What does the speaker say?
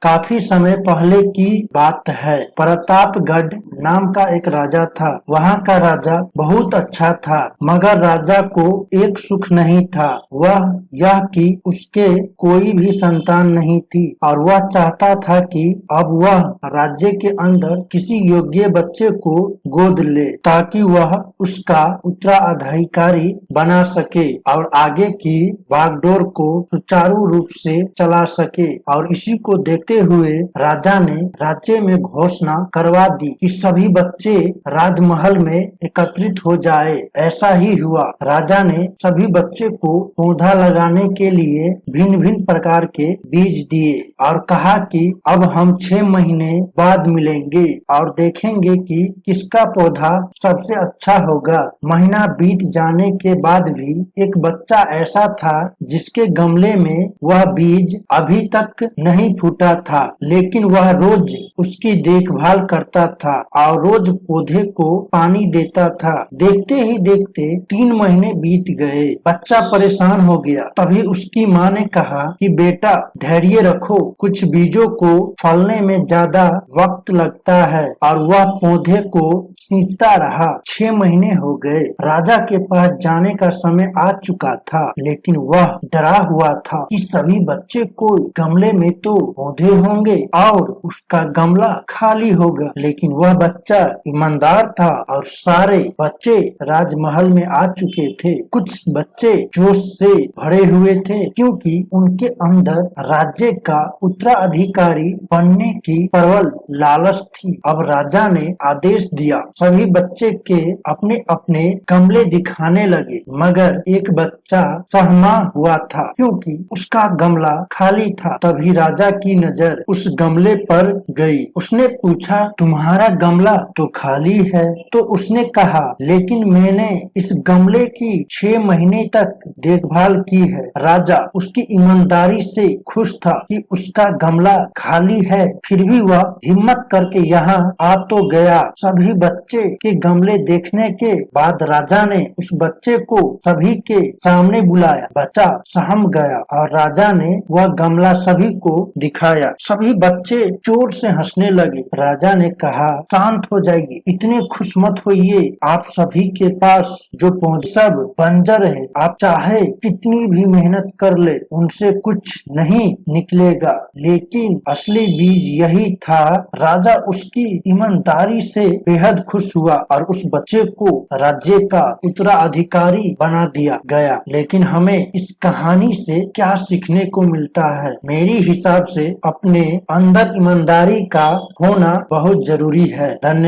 काफी समय पहले की बात है। प्रतापगढ़ नाम का एक राजा था। वहाँ का राजा बहुत अच्छा था, मगर राजा को एक सुख नहीं था, वह यह कि उसके कोई भी संतान नहीं थी और वह चाहता था कि अब वह राज्य के अंदर किसी योग्य बच्चे को गोद ले ताकि वह उसका उत्तराधिकारी बना सके और आगे की बागडोर को सुचारू रूप से चला सके। और इसी को देखते हुए राजा ने राज्य में घोषणा करवा दी कि सभी बच्चे राजमहल में एकत्रित हो जाए। ऐसा ही हुआ। राजा ने सभी बच्चे को पौधा लगाने के लिए भिन्न भिन्न प्रकार के बीज दिए और कहा कि अब हम 6 महीने बाद मिलेंगे और देखेंगे कि किसका पौधा सबसे अच्छा होगा। महीना बीत जाने के बाद भी एक बच्चा ऐसा था जिसके गमले में वह बीज अभी तक नहीं फूटा था, लेकिन वह रोज उसकी देखभाल करता था और रोज पौधे को पानी देता था। देखते ही देखते 3 महीने बीत गए। बच्चा परेशान हो गया। तभी उसकी माँ ने कहा कि बेटा धैर्य रखो, कुछ बीजों को फलने में ज्यादा वक्त लगता है। और वह पौधे को सींचता रहा। 6 महीने हो गए। राजा के पास जाने का समय आ चुका था, लेकिन वह डरा हुआ था कि सभी बच्चे को गमले में तो पौधे होंगे और उसका गमला खाली होगा। लेकिन वह बच्चा ईमानदार था और सारे बच्चे राजमहल में आ चुके थे। कुछ बच्चे जोश से भरे हुए थे क्योंकि उनके अंदर राज्य का उत्तराधिकारी बनने की प्रबल लालच थी। अब राजा ने आदेश दिया, सभी बच्चे के अपने अपने गमले दिखाने लगे, मगर एक बच्चा सहमा हुआ था क्योंकि उसका गमला खाली था। तभी राजा की नजर उस गमले पर गई। उसने पूछा, तुम्हारा गमला तो खाली है। तो उसने कहा, लेकिन मैंने इस गमले की 6 महीने तक देखभाल की है। राजा उसकी ईमानदारी से खुश था कि उसका गमला खाली है, फिर भी वह हिम्मत करके यहाँ आ तो गया। सभी बच्चे के गमले देखने के बाद राजा ने उस बच्चे को सभी के सामने बुलाया। बच्चा सहम गया और राजा ने वह गमला सभी को दिखाया। सभी बच्चे जोर से हंसने लगे। राजा ने कहा, शांत हो जाइए, इतने खुश मत होइए। आप सभी के पास जो पौधे सब बंजर है, आप चाहे कितनी भी मेहनत कर ले, उनसे कुछ नहीं निकलेगा। लेकिन असली बीज यही था। राजा उसकी ईमानदारी से बेहद खुश हुआ और उस बच्चे को राज्य का उत्तराधिकारी बना दिया गया। लेकिन हमें इस कहानी से क्या सीखने को मिलता है? मेरी हिसाब से अपने अंदर ईमानदारी का होना बहुत जरूरी है। धन्यवाद।